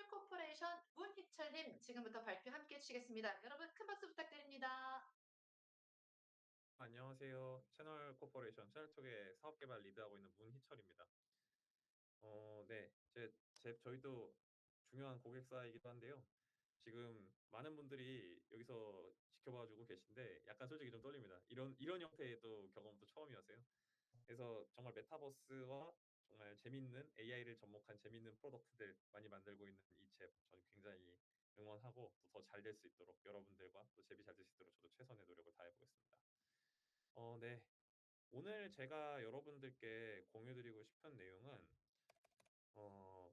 채널 코퍼레이션 문희철님 지금부터 발표 함께 해주시겠습니다. 여러분 큰 박수 부탁드립니다. 안녕하세요. 채널 코퍼레이션 채널톡의 사업 개발 리드하고 있는 문희철입니다. 네. 저희도 중요한 고객사이기도 한데요. 지금 많은 분들이 여기서 지켜봐 주고 계신데 약간 솔직히 좀 떨립니다. 이런 형태의 또 경험도 처음이어서요. 그래서 정말 메타버스와 정말 재밌는 AI를 접목한 재밌는 프로덕트들 많이 만들고 있는 이 잽 저는 굉장히 응원하고 또 더 잘 될 수 있도록 여러분들과 또 잽이 잘 될 수 있도록 저도 최선의 노력을 다해 보겠습니다. 네. 오늘 제가 여러분들께 공유 드리고 싶은 내용은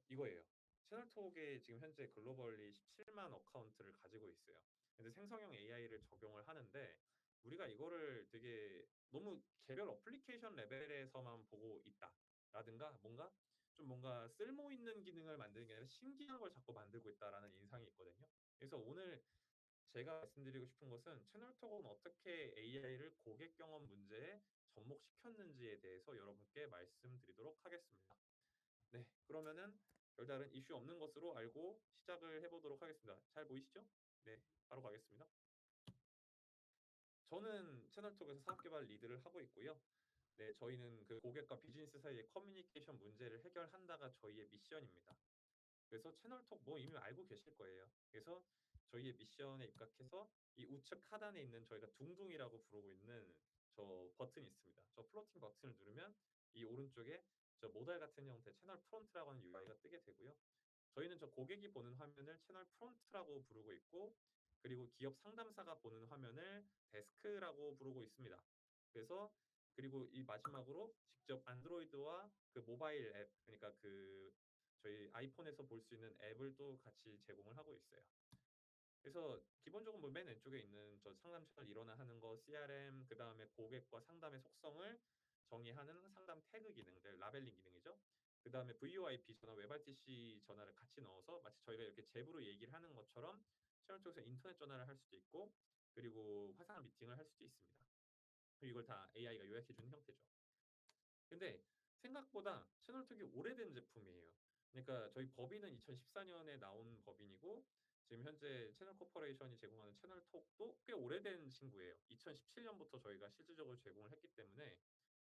이거예요. 채널톡이 지금 현재 글로벌리 17만 어카운트를 가지고 있어요. 근데 생성형 AI를 적용을 하는데 우리가 이거를 되게 너무 개별 어플리케이션 레벨에서만 보고 있다라든가 뭔가 쓸모 있는 기능을 만드는 게 아니라 신기한 걸 자꾸 만들고 있다라는 인상이 있거든요. 그래서 오늘 제가 말씀드리고 싶은 것은 채널톡은 어떻게 AI를 고객 경험 문제에 접목시켰는지에 대해서 여러분께 말씀드리도록 하겠습니다. 네, 그러면은 별다른 이슈 없는 것으로 알고 시작을 해보도록 하겠습니다. 잘 보이시죠? 네, 바로 가겠습니다. 저는 채널톡에서 사업개발 리드를 하고 있고요. 네, 저희는 그 고객과 비즈니스 사이의 커뮤니케이션 문제를 해결한다가 저희의 미션입니다. 그래서 채널톡 뭐 이미 알고 계실 거예요. 그래서 저희의 미션에 입각해서 이 우측 하단에 있는 저희가 둥둥이라고 부르고 있는 저 버튼이 있습니다. 저 플로팅 버튼을 누르면 이 오른쪽에 저 모달 같은 형태 채널 프론트라고 하는 UI가 뜨게 되고요. 저희는 저 고객이 보는 화면을 채널 프론트라고 부르고 있고 그리고 기업 상담사가 보는 화면을 데스크라고 부르고 있습니다. 그래서 그리고 이 마지막으로 직접 안드로이드와 그 모바일 앱 그러니까 그 저희 아이폰에서 볼 수 있는 앱을 또 같이 제공을 하고 있어요. 그래서 기본적으로 뭐 맨 왼쪽에 있는 저 상담 채널 일원화 하는 거, CRM, 그다음에 고객과 상담의 속성을 정의하는 상담 태그 기능들, 라벨링 기능이죠. 그다음에 VoIP 전화, WebRTC 전화를 같이 넣어서 마치 저희가 이렇게 잽으로 얘기를 하는 것처럼 채널 쪽에서 인터넷 전화를 할 수도 있고 그리고 화상 미팅을 할 수도 있습니다. 그리고 이걸 다 AI가 요약해 주는 형태죠. 근데 생각보다 채널톡이 오래된 제품이에요. 그러니까 저희 법인은 2014년에 나온 법인이고 지금 현재 채널 코퍼레이션이 제공하는 채널톡도 꽤 오래된 친구예요. 2017년부터 저희가 실질적으로 제공을 했기 때문에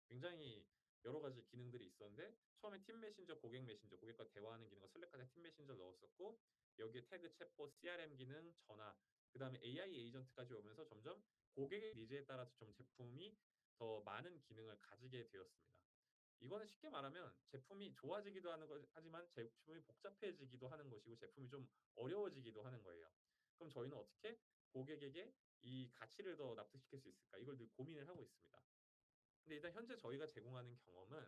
굉장히 여러 가지 기능들이 있었는데 처음에 팀 메신저, 고객 메신저, 고객과 대화하는 기능과 슬랙한테 팀 메신저를 넣었었고 여기에 태그, 챗봇, CRM 기능, 전화, 그다음에 AI 에이전트까지 오면서 점점 고객의 니즈에 따라서 좀 제품이 더 많은 기능을 가지게 되었습니다. 이거는 쉽게 말하면 제품이 좋아지기도 하는 거 하지만 제품이 복잡해지기도 하는 것이고 제품이 좀 어려워지기도 하는 거예요. 그럼 저희는 어떻게 고객에게 이 가치를 더 납득시킬 수 있을까? 이걸 늘 고민을 하고 있습니다. 근데 일단 현재 저희가 제공하는 경험은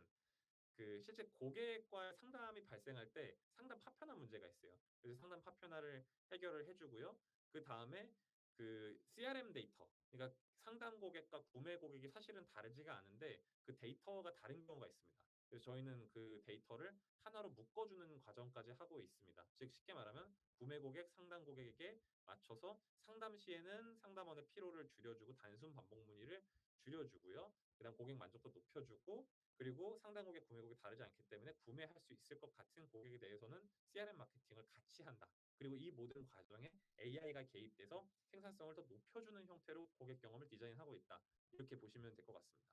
그 실제 고객과의 상담이 발생할 때 상담 파편화 문제가 있어요. 그래서 상담 파편화를 해결을 해 주고요. 그다음에 그 CRM 데이터 그러니까 상담 고객과 구매 고객이 사실은 다르지가 않은데 그 데이터가 다른 경우가 있습니다. 그래서 저희는 그 데이터를 하나로 묶어 주는 과정까지 하고 있습니다. 즉 쉽게 말하면 구매 고객, 상담 고객에게 맞춰서 상담 시에는 상담원의 피로를 줄여 주고 단순 반복 문의를 줄여 주고요. 그다음 고객 만족도 높여 주고 그리고 상당 고객, 구매 고객이 다르지 않기 때문에 구매할 수 있을 것 같은 고객에 대해서는 CRM 마케팅을 같이 한다. 그리고 이 모든 과정에 AI가 개입돼서 생산성을 더 높여주는 형태로 고객 경험을 디자인하고 있다. 이렇게 보시면 될 것 같습니다.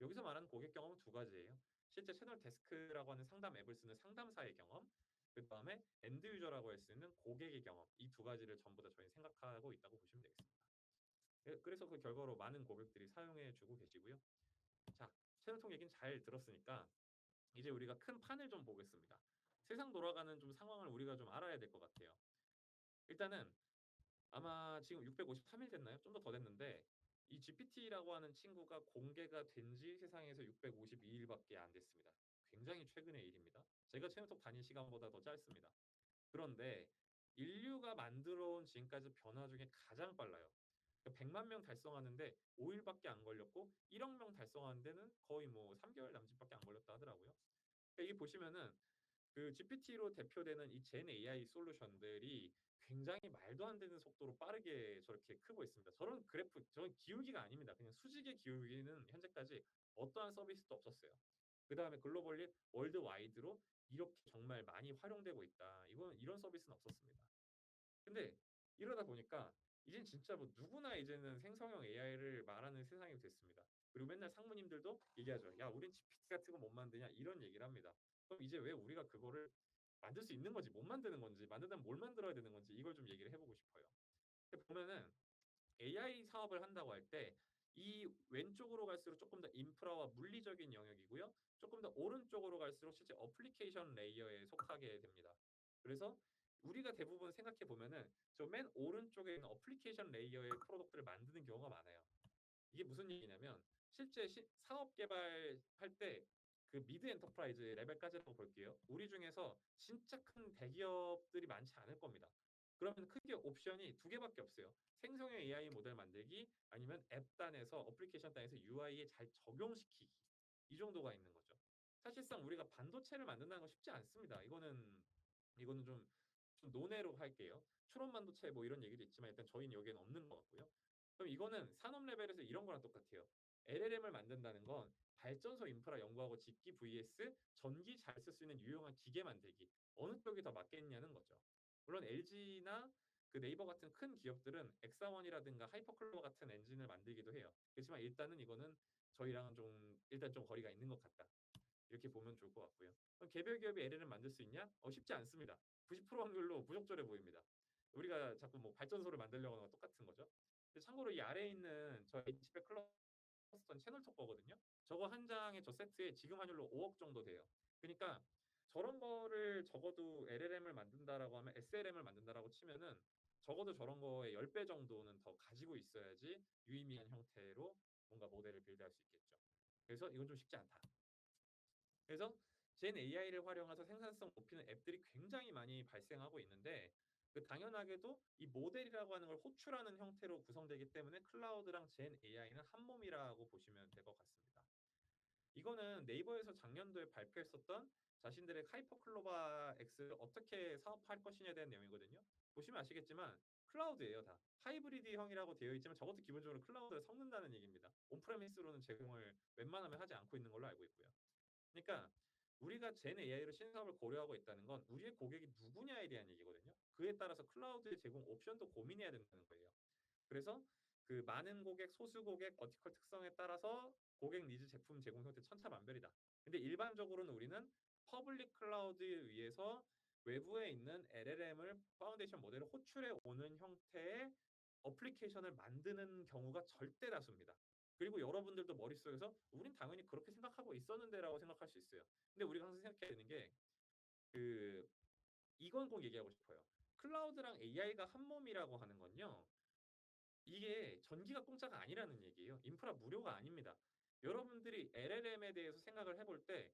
여기서 말하는 고객 경험은 두 가지예요. 실제 채널 데스크라고 하는 상담 앱을 쓰는 상담사의 경험, 그 다음에 엔드 유저라고 할 수 있는 고객의 경험, 이 두 가지를 전부 다 저희는 생각하고 있다고 보시면 되겠습니다. 그래서 그 결과로 많은 고객들이 사용해 주고 계시고요. 자, 채널통 얘기는 잘 들었으니까 이제 우리가 큰 판을 좀 보겠습니다. 세상 돌아가는 좀 상황을 우리가 좀 알아야 될 것 같아요. 일단은 아마 지금 653일 됐나요? 좀 더 됐는데 이 GPT라고 하는 친구가 공개가 된 지 세상에서 652일밖에 안 됐습니다. 굉장히 최근의 일입니다. 제가 채널톡 다닌 시간보다 더 짧습니다. 그런데 인류가 만들어 온 지금까지 변화 중에 가장 빨라요. 100만 명 달성하는데 5일밖에 안 걸렸고 1억 명 달성하는 데는 거의 뭐 3개월 남짓밖에 안 걸렸다 하더라고요. 그러니까 이게 보시면은 그 GPT로 대표되는 이 젠 AI 솔루션들이 굉장히 말도 안 되는 속도로 빠르게 저렇게 크고 있습니다. 저런 그래프, 저런 기울기가 아닙니다. 그냥 수직의 기울기는 현재까지 어떠한 서비스도 없었어요. 그다음에 글로벌리 월드와이드로 이렇게 정말 많이 활용되고 있다. 이건 이런 서비스는 없었습니다. 근데 이러다 보니까 이젠 진짜 뭐 누구나 이제는 생성형 AI를 말하는 세상이 됐습니다. 그리고 맨날 상무님들도 얘기하죠. "야, 우린 GPT 같은 거 못 만드냐?" 이런 얘기를 합니다. 그럼 이제 왜 우리가 그거를 만들 수 있는 건지 못 만드는 건지, 만들려면 뭘 만들어야 되는 건지 이걸 좀 얘기를 해 보고 싶어요. 근데 보면은 AI 사업을 한다고 할 때 이 왼쪽으로 갈수록 조금 더 인프라와 물리적인 영역이고요. 조금 더 오른쪽으로 갈수록 실제 어플리케이션 레이어에 속하게 됩니다. 그래서 우리가 대부분 생각해 보면은 저 맨 오른쪽에 있는 어플리케이션 레이어의 프로덕트를 만드는 경우가 많아요. 이게 무슨 얘기냐면 실제 사업 개발할 때 그 미드 엔터프라이즈 레벨까지라고 볼게요. 우리 중에서 진짜 큰 대기업들이 많지 않을 겁니다. 그러면 크게 옵션이 두 개밖에 없어요. 생성형 AI 모델 만들기 아니면 앱 단에서 어플리케이션 단에서 UI에 잘 적용시키기. 이 정도가 있는 거죠. 사실상 우리가 반도체를 만든다는 건 쉽지 않습니다. 이거는 좀 논외로 할게요. 추론 반도체 뭐 이런 얘기도 있지만 일단 저희는 여기에는 없는 것 같고요. 그럼 이거는 산업 레벨에서 이런 거랑 똑같아요. LLM을 만든다는 건 발전소 인프라 연구하고 짓기 vs 전기 잘 쓸 수 있는 유용한 기계 만들기. 어느 쪽이 더 맞겠냐는 거죠. 물론 LG나 그 네이버 같은 큰 기업들은 엑사원이라든가 하이퍼클로버 같은 엔진을 만들기도 해요. 그렇지만 일단은 이거는 저희랑은 좀 일단 좀 거리가 있는 것 같다. 이렇게 보면 좋을 것 같고요. 그럼 개별 기업이 LLM 만들 수 있냐? 쉽지 않습니다. 90% 확률로 부적절해 보입니다. 우리가 자꾸 뭐 발전소를 만들려고 하는 거 똑같은 거죠. 근데 참고로 이 아래에 있는 저 H백 클러스터는 채널톡 거거든요. 저거 한 장의 저 세트에 지금 환율로 5억 정도 돼요. 그러니까 저런 거를 적어도 LLM을 만든다라고 하면 SLM을 만든다라고 치면은 적어도 저런 거의 10배 정도는 더 가지고 있어야지 유의미한 형태로 뭔가 모델을 빌드할 수 있겠죠. 그래서 이건 좀 쉽지 않다. 그래서 젠 AI를 활용해서 생산성 높이는 앱들이 굉장히 많이 발생하고 있는데 그 당연하게도 이 모델이라고 하는 걸 호출하는 형태로 구성되기 때문에 클라우드랑 젠 AI는 한 몸이라고 보시면 될 것 같습니다. 이거는 네이버에서 작년도에 발표했었던 자신들의 하이퍼클로바 X를 어떻게 사업할 것이냐에 대한 내용이거든요. 보시면 아시겠지만 클라우드예요, 다. 하이브리드형이라고 되어 있지만 적어도 기본적으로 클라우드를 섞는다는 얘기입니다. 온프레미스로는 제공을 웬만하면 하지 않고 있는 걸로 알고 있고요. 그러니까 우리가 젠 AI로 신사업을 고려하고 있다는 건 우리의 고객이 누구냐에 대한 얘기거든요. 그에 따라서 클라우드의 제공 옵션도 고민해야 된다는 거예요. 그래서 그 많은 고객, 소수 고객, 버티컬 특성에 따라서 고객 니즈 제품 제공 형태 천차만별이다. 근데 일반적으로는 우리는 퍼블릭 클라우드 위에서 외부에 있는 LLM을 파운데이션 모델을 호출해 오는 형태의 어플리케이션을 만드는 경우가 절대 다수입니다. 그리고 여러분들도 머릿속에서 우린 당연히 그렇게 생각하고 있었는데라고 생각할 수 있어요. 근데 우리가 항상 생각해야 되는 게 그 이건 꼭 얘기하고 싶어요. 클라우드랑 AI가 한 몸이라고 하는 건요. 이게 전기가 공짜가 아니라는 얘기예요. 인프라 무료가 아닙니다. 여러분들이 LLM에 대해서 생각을 해볼 때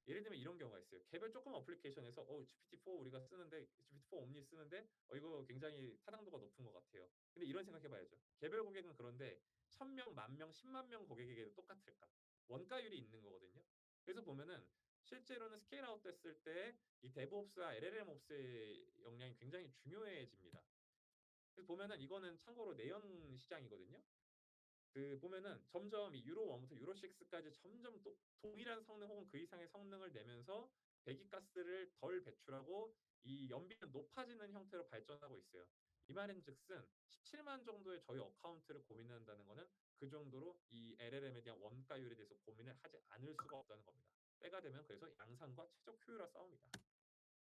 예를 들면 이런 경우가 있어요. 개별 조금 어플리케이션에서 GPT-4 우리가 쓰는데 GPT-4 옴니 쓰는데 이거 굉장히 타당도가 높은 것 같아요. 근데 이런 생각해봐야죠. 개별 고객은 그런데 1000명, 10,000명, 10만 명 고객에게도 똑같을까? 원가율이 있는 거거든요. 그래서 보면은 실제로는 스케일 아웃 됐을 때 이 데브옵스와 LLM 옵스의 역량이 굉장히 중요해집니다. 그래서 보면은 이거는 참고로 내연 시장이거든요. 그 보면은 점점 이 유로 1부터 유로 6까지 점점 또 동일한 성능 혹은 그 이상의 성능을 내면서 배기가스를 덜 배출하고 이 연비는 높아지는 형태로 발전하고 있어요. 이 말인즉슨 17만 정도의 저희 어카운트를 고민한다는 거는 그 정도로 이 LLM에 대한 원가율에 대해서 고민을 하지 않을 수가 없다는 겁니다. 때가 되면 그래서 양산과 최적 효율화 싸움이다.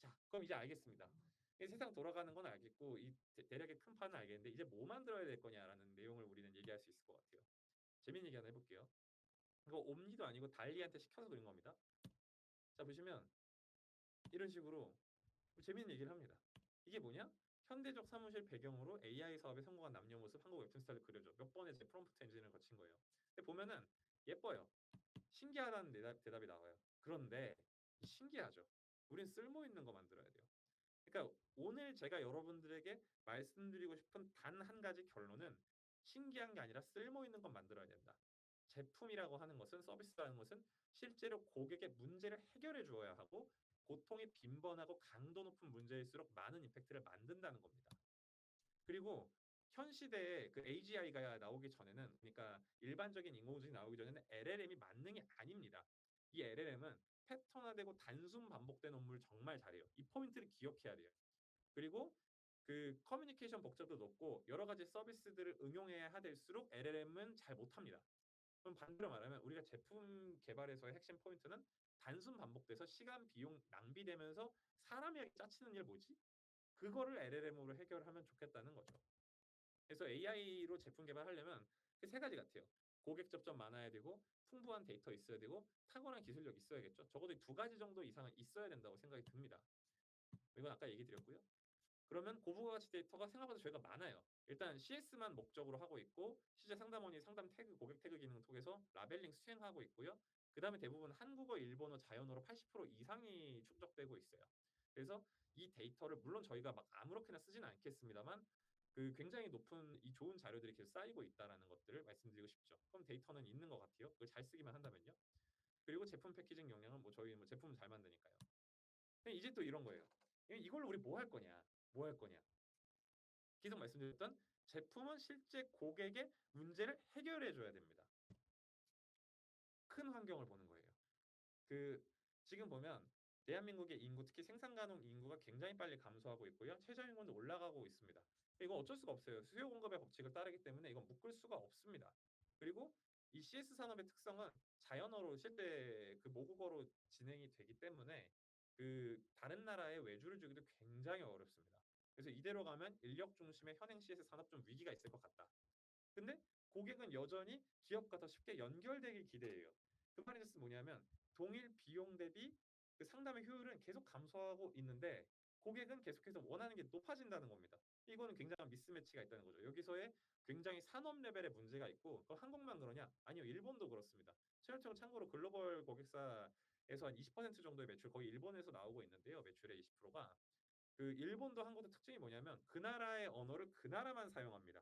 자, 그럼 이제 알겠습니다. 이 세상 돌아가는 건 알겠고 이 대략의 큰 판은 알겠는데 이제 뭐 만들어야 될 거냐라는 내용을 우리는 얘기할 수 있을 것 같아요. 재밌는 얘기 하나 해볼게요. 이거 옴니도 아니고 달리한테 시켜서 그린 겁니다. 자, 보시면 이런 식으로 재밌는 얘기를 합니다. 이게 뭐냐? 현대적 사무실 배경으로 AI 사업에 성공한 남녀 모습 한국 웹툰 스타일로 그려줘. 몇 번의 제 프롬프트 엔진을 거친 거예요. 근데 보면은 예뻐요. 신기하다는 대답이 나와요. 그런데 신기하죠. 우린 쓸모 있는 거 만들어야 돼요. 그러니까 오늘 제가 여러분들에게 말씀드리고 싶은 단 한 가지 결론은 신기한 게 아니라 쓸모 있는 건 만들어야 된다. 제품이라고 하는 것은 서비스라는 것은 실제로 고객의 문제를 해결해 주어야 하고 고통이 빈번하고 강도 높은 문제일수록 많은 임팩트를 만든다는 겁니다. 그리고 현 시대에 그 AGI가 나오기 전에는 그러니까 일반적인 인공지능이 나오기 전에는 LLM이 만능이 아닙니다. 이 LLM은 패턴화되고 단순 반복된 업무를 정말 잘해요. 이 포인트를 기억해야 돼요. 그리고 그 커뮤니케이션 복잡도 높고 여러 가지 서비스들을 응용해야 될수록 LLM은 잘 못합니다. 그럼 반대로 말하면 우리가 제품 개발에서의 핵심 포인트는 단순 반복돼서 시간, 비용 낭비되면서 사람이 짜치는 일 뭐지? 그거를 LLM으로 해결하면 좋겠다는 거죠. 그래서 AI로 제품 개발하려면 그 세 가지 같아요. 고객 접점 많아야 되고 풍부한 데이터 있어야 되고 탁월한 기술력 있어야겠죠. 적어도 이 두 가지 정도 이상은 있어야 된다고 생각이 듭니다. 이건 아까 얘기 드렸고요. 그러면 고부가가치 데이터가 생각보다 저희가 많아요. 일단 CS만 목적으로 하고 있고 실제 상담원이 상담 태그, 고객 태그 기능을 통해서 라벨링 수행하고 있고요. 그 다음에 대부분 한국어, 일본어, 자연어로 80% 이상이 축적되고 있어요. 그래서 이 데이터를 물론 저희가 막 아무렇게나 쓰지는 않겠습니다만 그 굉장히 높은 이 좋은 자료들이 계속 쌓이고 있다는 것들을 말씀드리고 싶죠. 그럼 데이터는 있는 것 같아요. 그걸 잘 쓰기만 한다면요. 그리고 제품 패키징 역량은 뭐 저희 뭐 제품을 잘 만드니까요. 이제 또 이런 거예요. 이걸 우리 뭐 할 거냐? 뭐 할 거냐? 계속 말씀드렸던 제품은 실제 고객의 문제를 해결해 줘야 됩니다. 큰 환경을 보는 거예요. 그 지금 보면 대한민국의 인구, 특히 생산 가능 인구가 굉장히 빨리 감소하고 있고요. 최저임금도 올라가고 있습니다. 이거 어쩔 수가 없어요. 수요 공급의 법칙을 따르기 때문에 이건 묶을 수가 없습니다. 그리고 이 CS 산업의 특성은 자연어로 실제 그 모국어로 진행이 되기 때문에 그 다른 나라에 외주를 주기도 굉장히 어렵습니다. 그래서 이대로 가면 인력 중심의 현행 CS 산업 좀 위기가 있을 것 같다. 근데 고객은 여전히 기업과 더 쉽게 연결되길 기대해요. 그 말인즉슨 뭐냐면 동일 비용 대비 그 상담의 효율은 계속 감소하고 있는데 고객은 계속해서 원하는 게 높아진다는 겁니다. 이거는 굉장한 미스매치가 있다는 거죠. 여기서의 굉장히 산업 레벨의 문제가 있고 그럼 한국만 그러냐? 아니요. 일본도 그렇습니다. 채널통은 참고로 글로벌 고객사에서 한 20% 정도의 매출 거의 일본에서 나오고 있는데요. 매출의 20%가 그 일본도 한국도 특징이 뭐냐면 그 나라의 언어를 그 나라만 사용합니다.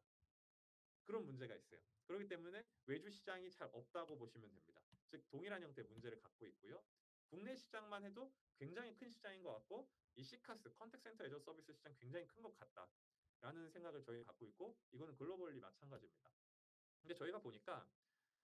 그런 문제가 있어요. 그렇기 때문에 외주 시장이 잘 없다고 보시면 됩니다. 즉 동일한 형태의 문제를 갖고 있고요. 국내 시장만 해도 굉장히 큰 시장인 것 같고 이 시카스 컨택센터 애저 서비스 시장 굉장히 큰 것 같다라는 생각을 저희 갖고 있고 이거는 글로벌리 마찬가지입니다. 근데 저희가 보니까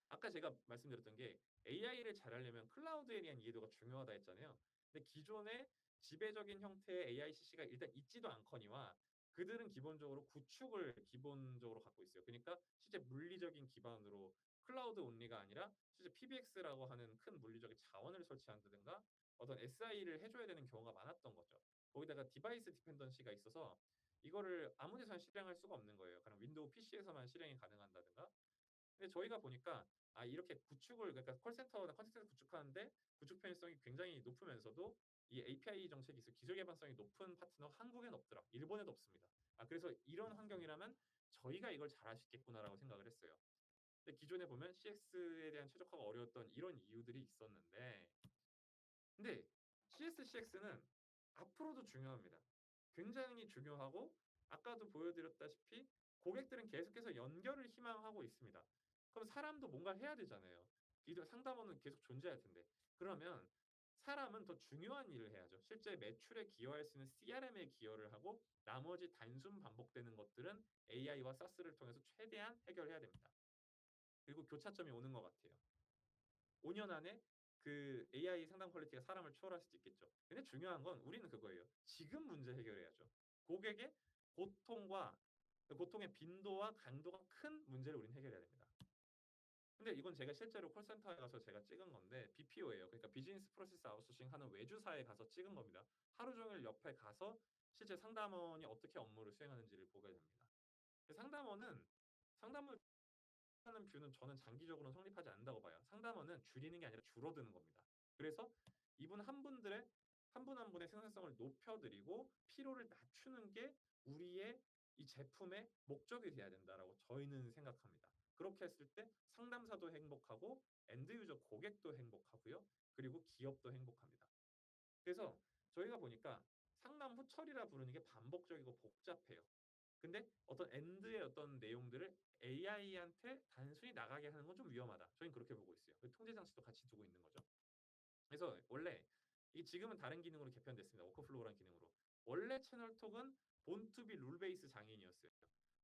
아까 제가 말씀드렸던 게 AI를 잘하려면 클라우드에 대한 이해도가 중요하다 했잖아요. 근데 기존의 지배적인 형태의 AICC가 일단 있지도 않거니와 그들은 기본적으로 구축을 기본적으로 갖고 있어요. 그러니까 실제 물리적인 기반으로 클라우드 온리가 아니라 실제 PBX라고 하는 큰 물리적인 자원을 설치한다든가 어떤 SI를 해줘야 되는 경우가 많았던 거죠. 거기다가 디바이스 디펜던시가 있어서 이거를 아무 데서나 실행할 수가 없는 거예요. 그냥 윈도우 PC에서만 실행이 가능한다든가 근데 저희가 보니까 이렇게 구축을 그러니까 콜센터나 컨택센터 구축하는데 구축 편의성이 굉장히 높으면서도 이 API 정책이 있어 기술 개발성이 높은 파트너가 한국엔 없더라. 일본에도 없습니다. 그래서 이런 환경이라면 저희가 이걸 잘할 수 있겠구나라고 생각을 했어요. 근데 기존에 보면 CX에 대한 최적화가 어려웠던 이런 이유들이 있었는데 근데 CS, CX는 앞으로도 중요합니다. 굉장히 중요하고 아까도 보여드렸다시피 고객들은 계속해서 연결을 희망하고 있습니다. 그럼 사람도 뭔가 해야 되잖아요. 기존 상담원은 계속 존재할 텐데. 그러면 사람은 더 중요한 일을 해야죠. 실제 매출에 기여할 수 있는 CRM에 기여를 하고 나머지 단순 반복되는 것들은 AI와 SaaS를 통해서 최대한 해결해야 됩니다. 그리고 교차점이 오는 것 같아요. 5년 안에 그 AI 상담 퀄리티가 사람을 초월할 수도 있겠죠. 근데 중요한 건 우리는 그거예요. 지금 문제 해결해야죠. 고객의 고통과 그 고통의 빈도와 강도가 큰 문제를 우리는 해결해야 됩니다. 근데 이건 제가 실제로 콜센터에 가서 제가 찍은 건데 BPO예요. 그러니까 비즈니스 프로세스 아웃소싱 하는 외주사에 가서 찍은 겁니다. 하루 종일 옆에 가서 실제 상담원이 어떻게 업무를 수행하는지를 보게 됩니다. 상담원은 상담을 하는 뷰는 저는 장기적으로는 성립하지 않는다고 봐요. 상담원은 줄이는 게 아니라 줄어드는 겁니다. 그래서 이분 한 분들의 한 분 한 분의 생산성을 높여드리고 피로를 낮추는 게 우리의 이 제품의 목적이 돼야 된다라고 저희는 생각합니다. 그렇게 했을 때 상담사도 행복하고 엔드 유저 고객도 행복하고요. 그리고 기업도 행복합니다. 그래서 저희가 보니까 상담 후 처리라 부르는 게 반복적이고 복잡해요. 근데 어떤 엔드의 어떤 내용들을 AI한테 단순히 나가게 하는 건 좀 위험하다. 저희는 그렇게 보고 있어요. 그 통제 장치도 같이 두고 있는 거죠. 그래서 원래 이 지금은 다른 기능으로 개편됐습니다. 워크플로우란 기능으로. 원래 채널톡은 본투비 룰 베이스 장인이었어요.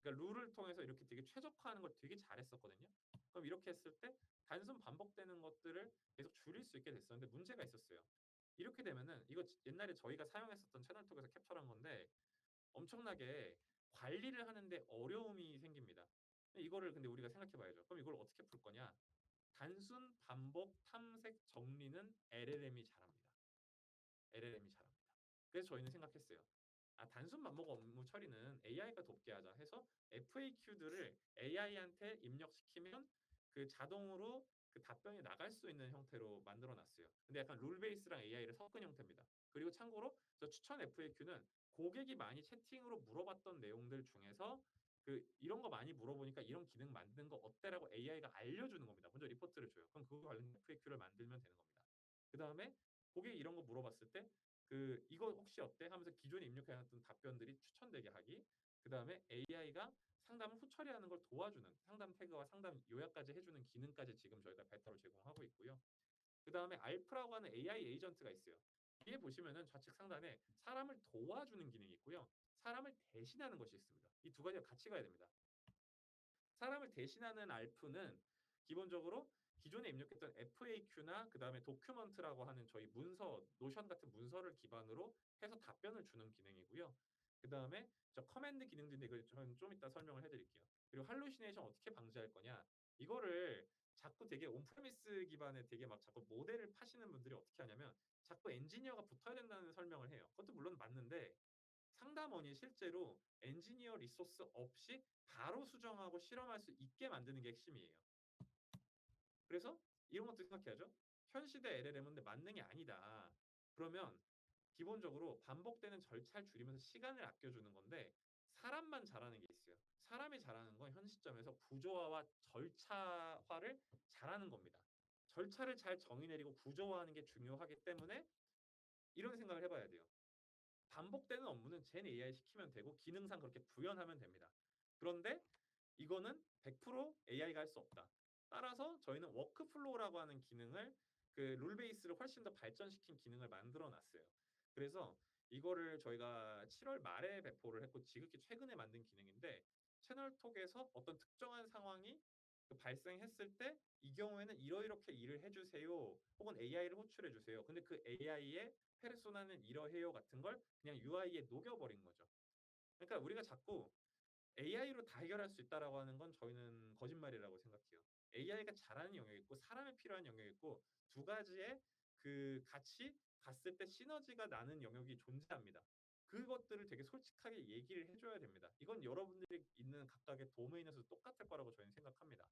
그러니까 룰을 통해서 이렇게 되게 최적화하는 걸 되게 잘했었거든요. 그럼 이렇게 했을 때 단순 반복되는 것들을 계속 줄일 수 있게 됐었는데 문제가 있었어요. 이렇게 되면은 이거 옛날에 저희가 사용했었던 채널톡에서 캡처한 건데 엄청나게 관리를 하는데 어려움이 생깁니다. 이거를 근데 우리가 생각해 봐야죠. 그럼 이걸 어떻게 풀 거냐? 단순 반복 탐색 정리는 LLM이 잘합니다. LLM이 잘합니다. 그래서 저희는 생각했어요. 단순 반복 업무 처리는 AI가 돕게 하자 해서 FAQ들을 AI한테 입력시키면 그 자동으로 그 답변이 나갈 수 있는 형태로 만들어 놨어요. 근데 약간 룰 베이스랑 AI를 섞은 형태입니다. 그리고 참고로 저 추천 FAQ는 고객이 많이 채팅으로 물어봤던 내용들 중에서 그 이런 거 많이 물어보니까 이런 기능 만드는 거 어때라고 AI가 알려주는 겁니다. 먼저 리포트를 줘요. 그럼 그거 관련 FAQ를 만들면 되는 겁니다. 그 다음에 고객이 이런 거 물어봤을 때 이거 혹시 어때? 하면서 기존에 입력해놨던 답변들이 추천되게 하기. 그 다음에 AI가 상담을 후처리하는 걸 도와주는 상담 태그와 상담 요약까지 해주는 기능까지 지금 저희가 베타로 제공하고 있고요. 그 다음에 알프라고 하는 AI 에이전트가 있어요. 뒤에 보시면은 좌측 상단에 사람을 도와주는 기능이 있고요. 사람을 대신하는 것이 있습니다. 이 두 가지가 같이 가야 됩니다. 사람을 대신하는 알프는 기본적으로 기존에 입력했던 FAQ나 그 다음에 도큐먼트라고 하는 저희 문서, 노션 같은 문서를 기반으로 해서 답변을 주는 기능이고요. 그 다음에 저 커맨드 기능인데 이걸 저는 좀 이따 설명을 해드릴게요. 그리고 할루시네이션 어떻게 방지할 거냐? 이거를 자꾸 되게 온프레미스 기반의 되게 막 자꾸 모델을 파시는 분들이 어떻게 하냐면 자꾸 엔지니어가 붙어야 된다는 설명을 해요. 그것도 물론 맞는데 상담원이 실제로 엔지니어 리소스 없이 바로 수정하고 실험할 수 있게 만드는 게 핵심이에요. 그래서 이런 것도 생각해야죠. 현 시대 LLM은 만능이 아니다. 그러면 기본적으로 반복되는 절차를 줄이면서 시간을 아껴주는 건데 사람만 잘하는 게 있어요. 사람이 잘하는 건 현 시점에서 구조화와 절차화를 잘하는 겁니다. 절차를 잘 정의 내리고 구조화하는 게 중요하기 때문에 이런 생각을 해봐야 돼요. 반복되는 업무는 젠 AI 시키면 되고 기능상 그렇게 구현하면 됩니다. 그런데 이거는 100% AI가 할 수 없다. 따라서 저희는 워크플로우라고 하는 기능을 그 룰 베이스를 훨씬 더 발전시킨 기능을 만들어 놨어요. 그래서 이거를 저희가 7월 말에 배포를 했고 지극히 최근에 만든 기능인데 채널톡에서 어떤 특정한 상황이 발생했을 때 이 경우에는 이러이렇게 일을 해주세요. 혹은 AI를 호출해 주세요. 근데 그 AI의 페르소나는 이러해요 같은 걸 그냥 UI에 녹여버린 거죠. 그러니까 우리가 자꾸 AI로 다 해결할 수 있다라고 하는 건 저희는 거짓말이라고 생각해요. AI가 잘하는 영역이 있고 사람이 필요한 영역이 있고 두 가지의 그 같이 갔을 때 시너지가 나는 영역이 존재합니다. 그것들을 되게 솔직하게 얘기를 해줘야 됩니다. 이건 여러분들이 있는 각각의 도메인에서도 똑같을 거라고 저희는 생각합니다.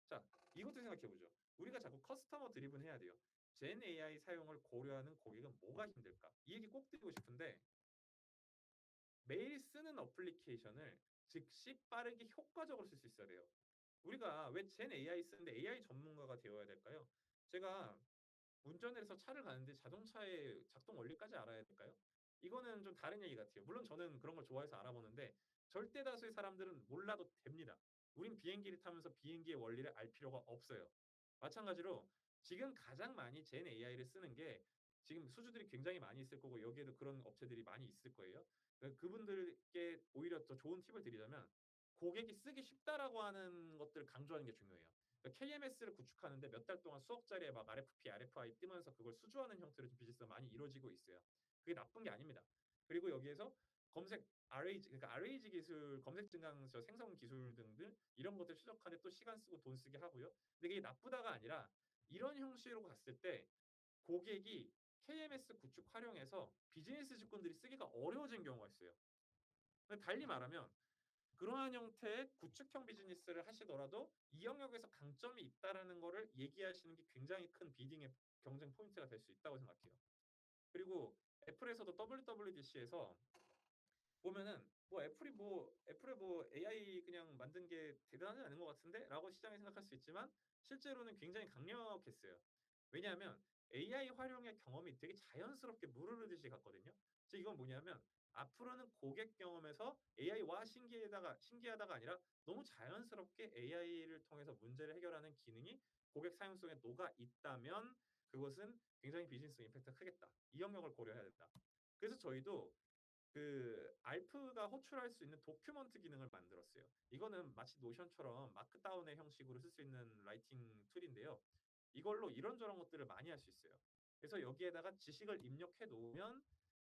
자, 이것도 생각해보죠. 우리가 자꾸 커스터머 드리븐 해야 돼요. 젠 AI 사용을 고려하는 고객은 뭐가 힘들까? 이 얘기 꼭 드리고 싶은데 매일 쓰는 어플리케이션을 즉시 빠르게 효과적으로 쓸 수 있어야 돼요. 우리가 왜 젠 AI 쓰는데 AI 전문가가 되어야 될까요? 제가 운전을 해서 차를 가는데 자동차의 작동 원리까지 알아야 될까요? 이거는 좀 다른 얘기 같아요. 물론 저는 그런 걸 좋아해서 알아보는데 절대 다수의 사람들은 몰라도 됩니다. 우린 비행기를 타면서 비행기의 원리를 알 필요가 없어요. 마찬가지로 지금 가장 많이 젠 AI를 쓰는 게 지금 수주들이 굉장히 많이 있을 거고 여기에도 그런 업체들이 많이 있을 거예요. 그분들께 오히려 더 좋은 팁을 드리자면 고객이 쓰기 쉽다라고 하는 것들을 강조하는 게 중요해요. KMS를 구축하는데 몇 달 동안 수억 짜리에 막 RFP, RFI 뜨면서 그걸 수주하는 형태로 비즈니스가 많이 이루어지고 있어요. 그게 나쁜 게 아닙니다. 그리고 여기에서 검색 RAG, 그러니까 RAG 기술, 검색 증강서 생성 기술 등등 이런 것들 추적하는데 또 시간 쓰고 돈 쓰게 하고요. 근데 이게 나쁘다가 아니라 이런 형식으로 갔을 때 고객이 KMS 구축 활용해서 비즈니스 직군들이 쓰기가 어려워진 경우가 있어요. 달리 말하면 그러한 형태의 구축형 비즈니스를 하시더라도 이 영역에서 강점이 있다라는 거를 얘기하시는 게 굉장히 큰 비딩의 경쟁 포인트가 될 수 있다고 생각해요. 그리고 애플에서도 WWDC에서 보면은 애플의 뭐 AI 그냥 만든 게 대단하지 않은 것 같은데라고 시장이 생각할 수 있지만 실제로는 굉장히 강력했어요. 왜냐하면 AI 활용의 경험이 되게 자연스럽게 물 흐르듯이 갔거든요. 즉 이건 뭐냐면 앞으로는 고객 경험에서 AI와 신기하다가 아니라 너무 자연스럽게 AI를 통해서 문제를 해결하는 기능이 고객 사용성에 녹아 있다면 그것은 굉장히 비즈니스 임팩트가 크겠다. 이 영역을 고려해야 된다. 그래서 저희도 그 알프가 호출할 수 있는 도큐먼트 기능을 만들었어요. 이거는 마치 노션처럼 마크다운의 형식으로 쓸 수 있는 라이팅 툴인데요. 이걸로 이런저런 것들을 많이 할 수 있어요. 그래서 여기에다가 지식을 입력해 놓으면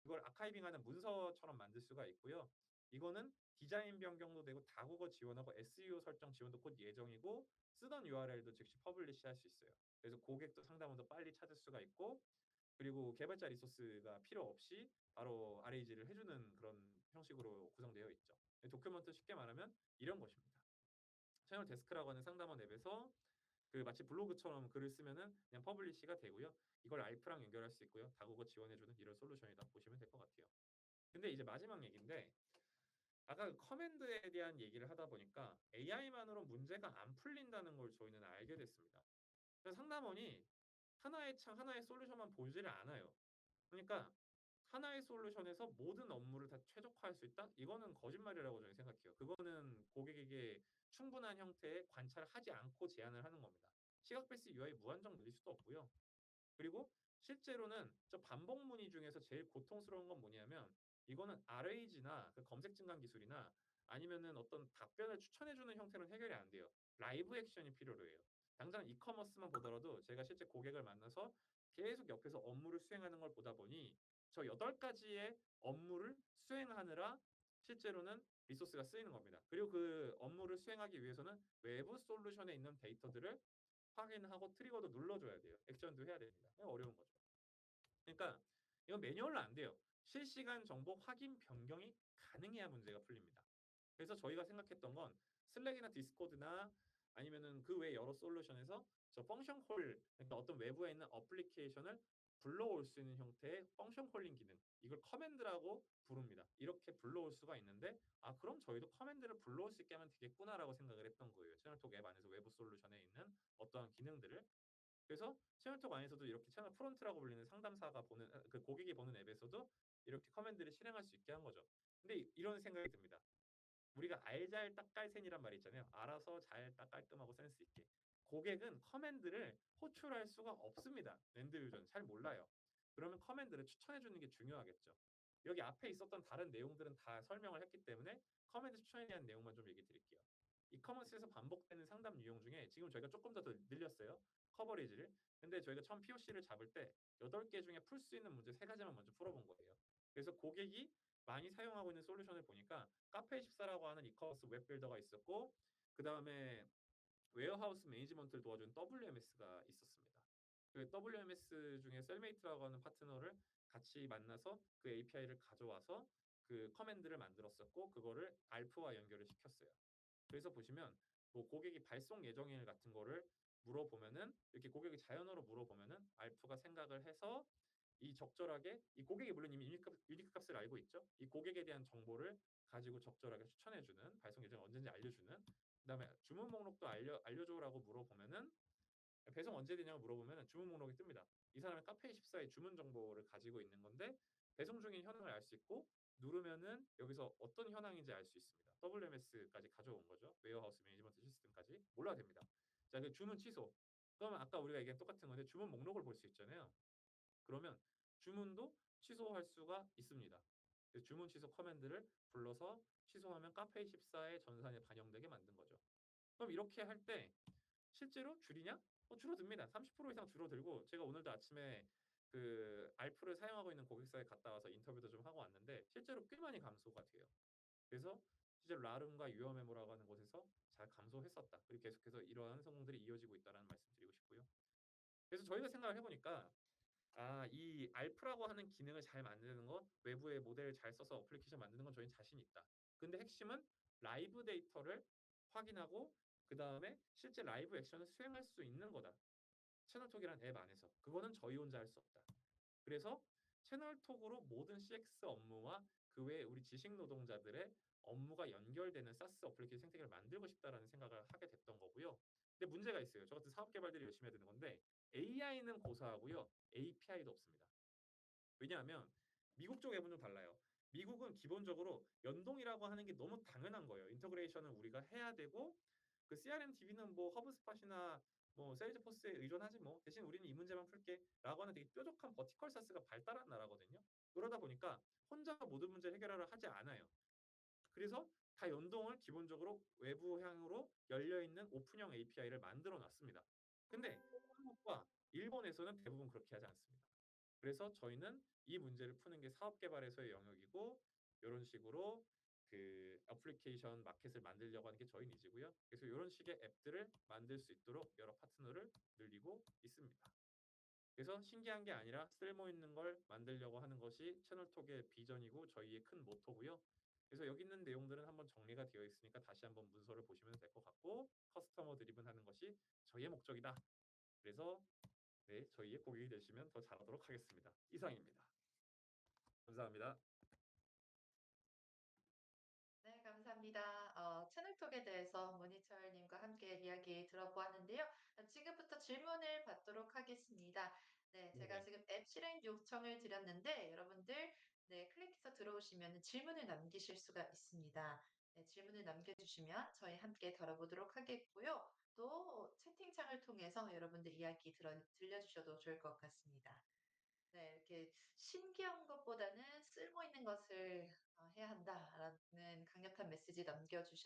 그걸 아카이빙하는 문서처럼 만들 수가 있고요. 이거는 디자인 변경도 되고 다국어 지원하고 SEO 설정 지원도 곧 예정이고 쓰던 URL도 즉시 퍼블리시 할 수 있어요. 그래서 고객도 상담원도 빨리 찾을 수가 있고 그리고 개발자 리소스가 필요 없이 바로 RAG를 해주는 그런 형식으로 구성되어 있죠. 도큐먼트 쉽게 말하면 이런 것입니다. 채널 데스크라고 하는 상담원 앱에서 그 마치 블로그처럼 글을 쓰면은 그냥 퍼블리시가 되고요. 이걸 알프랑 연결할 수 있고요. 다국어 지원해주는 이런 솔루션이다 보시면 될 것 같아요. 근데 이제 마지막 얘기인데 아까 그 커맨드에 대한 얘기를 하다 보니까 AI만으로 문제가 안 풀린다는 걸 저희는 알게 됐습니다. 그래서 상담원이 하나의 창, 하나의 솔루션만 보지를 않아요. 그러니까 하나의 솔루션에서 모든 업무를 다 최적화할 수 있다? 이거는 거짓말이라고 저는 생각해요. 그거는 고객에게 충분한 형태의 관찰을 하지 않고 제안을 하는 겁니다. 시각 베이스 UI 무한정 늘릴 수도 없고요. 그리고 실제로는 저 반복 문의 중에서 제일 고통스러운 건 뭐냐면 이거는 RAG나 그 검색 증강 기술이나 아니면은 어떤 답변을 추천해주는 형태로는 해결이 안 돼요. 라이브 액션이 필요로 해요. 당장 이커머스만 보더라도 제가 실제 고객을 만나서 계속 옆에서 업무를 수행하는 걸 보다 보니 저 8가지의 업무를 수행하느라 실제로는 리소스가 쓰이는 겁니다. 그리고 그 업무를 수행하기 위해서는 외부 솔루션에 있는 데이터들을 확인하고 트리거도 눌러줘야 돼요. 액션도 해야 됩니다. 어려운 거죠. 그러니까 이건 매뉴얼로 안 돼요. 실시간 정보 확인 변경이 가능해야 문제가 풀립니다. 그래서 저희가 생각했던 건 슬랙이나 디스코드나 아니면은 그 외 여러 솔루션에서 저 펑션 콜, 그러니까 어떤 외부에 있는 어플리케이션을 불러올 수 있는 형태의 펑션 콜링 기능, 이걸 커맨드라고 부릅니다. 이렇게 불러올 수가 있는데 아 그럼 저희도 커맨드를 불러올 수 있게 하면 되겠구나라고 생각을 했던 거예요. 채널톡 앱 안에서 외부 솔루션에 있는 어떠한 기능들을. 그래서 채널톡 안에서도 이렇게 채널 프론트라고 불리는 상담사가 보는 그 고객이 보는 앱에서도 이렇게 커맨드를 실행할 수 있게 한 거죠. 근데 이런 생각이 듭니다. 우리가 알잘딱깔센이란 말이 있잖아요. 알아서 잘 딱 깔끔하고 센스 있게. 고객은 커맨드를 호출할 수가 없습니다. 랜드 유저는 잘 몰라요. 그러면 커맨드를 추천해 주는 게 중요하겠죠. 여기 앞에 있었던 다른 내용들은 다 설명을 했기 때문에 커맨드 추천에 대한 내용만 좀 얘기 드릴게요. 이커머스에서 반복되는 상담 유형 중에 지금 저희가 조금 더 늘렸어요. 커버리지를. 근데 저희가 처음 POC를 잡을 때 8개 중에 풀 수 있는 문제 3가지만 먼저 풀어본 거예요. 그래서 고객이 많이 사용하고 있는 솔루션을 보니까 카페24라고 하는 이커머스 웹 빌더가 있었고 그 다음에 웨어하우스 매니지먼트를 도와주는 WMS가 있었습니다. 그 WMS 중에 셀메이트라고 하는 파트너를 같이 만나서 그 API를 가져와서 그 커맨드를 만들었었고 그거를 알프와 연결을 시켰어요. 그래서 보시면 뭐 고객이 발송 예정일 같은 거를 물어보면은 이렇게 고객이 자연어로 물어보면은 알프가 생각을 해서 이 적절하게 이 고객이 물론 이미 유니크 값을 알고 있죠. 이 고객에 대한 정보를 가지고 적절하게 추천해주는 발송 예정을 언제든지 알려주는 그다음에 주문 목록도 알려줘라고 물어보면은 배송 언제 되냐고 물어보면 주문 목록이 뜹니다. 이 사람은 카페24의 주문 정보를 가지고 있는 건데 배송 중인 현황을 알 수 있고 누르면은 여기서 어떤 현황인지 알 수 있습니다. WMS까지 가져온 거죠. 웨어하우스 매니지먼트 시스템까지 몰라도 됩니다. 자, 그 주문 취소. 그러면 아까 우리가 얘기한 똑같은 건데 주문 목록을 볼 수 있잖아요. 그러면 주문도 취소할 수가 있습니다. 주문 취소 커맨드를 불러서 취소하면 카페24의 전산에 반영되게 만든 거죠. 그럼 이렇게 할 때 실제로 줄이냐? 줄어듭니다. 30% 이상 줄어들고 제가 오늘도 아침에 그 알프를 사용하고 있는 고객사에 갔다 와서 인터뷰도 좀 하고 왔는데 실제로 꽤 많이 감소가 돼요. 그래서 실제로 라룸과 유어메모라고 하는 곳에서 잘 감소했었다. 그리고 계속해서 이러한 성공들이 이어지고 있다는 말씀 드리고 싶고요. 그래서 저희가 생각을 해보니까 이 알프라고 하는 기능을 잘 만드는 것, 외부의 모델을 잘 써서 어플리케이션 만드는 건 저희는 자신 있다. 근데 핵심은 라이브 데이터를 확인하고 그 다음에 실제 라이브 액션을 수행할 수 있는 거다. 채널톡이라는 앱 안에서. 그거는 저희 혼자 할 수 없다. 그래서 채널톡으로 모든 CX 업무와 그 외에 우리 지식 노동자들의 업무가 연결되는 사스 어플리케이션 생태계를 만들고 싶다라는 생각을 하게 됐던 거고요. 근데 문제가 있어요. 저 같은 사업 개발들이 열심히 해야 되는 건데 AI는 고사하고요. API도 없습니다. 왜냐하면 미국 쪽 앱은 좀 달라요. 미국은 기본적으로 연동이라고 하는 게 너무 당연한 거예요. 인터그레이션을 우리가 해야 되고 그 CRM DB는 뭐 허브스팟이나 뭐 세일즈포스에 의존하지 뭐 대신 우리는 이 문제만 풀게 라고 하는 되게 뾰족한 버티컬 사스가 발달한 나라거든요. 그러다 보니까 혼자 모든 문제를 해결하려 하지 않아요. 그래서 다 연동을 기본적으로 외부향으로 열려 있는 오픈형 API를 만들어 놨습니다. 근데 한국과 일본에서는 대부분 그렇게 하지 않습니다. 그래서 저희는 이 문제를 푸는 게 사업 개발에서의 영역이고 요런 식으로 그 애플리케이션 마켓을 만들려고 하는 게 저희 니즈고요. 그래서 요런 식의 앱들을 만들 수 있도록 여러 파트너를 늘리고 있습니다. 그래서 신기한 게 아니라 쓸모 있는 걸 만들려고 하는 것이 채널톡의 비전이고 저희의 큰 모토고요. 그래서 여기 있는 내용들은 한번 정리가 되어 있으니까 다시 한번 문서를 보시면 될 것 같고 커스터머 드리븐 하는 것이 저희의 목적이다. 그래서 네, 저희의 고객이 되시면 더 잘하도록 하겠습니다. 이상입니다. 감사합니다. 네, 감사합니다. 채널톡에 대해서 모니철님과 함께 이야기 들어보았는데요. 지금부터 질문을 받도록 하겠습니다. 네, 제가 네네. 지금 앱 실행 요청을 드렸는데 여러분들 네, 클릭해서 들어오시면 질문을 남기실 수가 있습니다. 네, 질문을 남겨주시면 저희 함께 다뤄보도록 하겠고요. 또 채팅창을 통해서 여러분들 이야기 들려주셔도 좋을 것 같습니다. 네, 이렇게 신기한 것보다는 쓸모 있는 것을 해야 한다라는 강력한 메시지 남겨주셨는데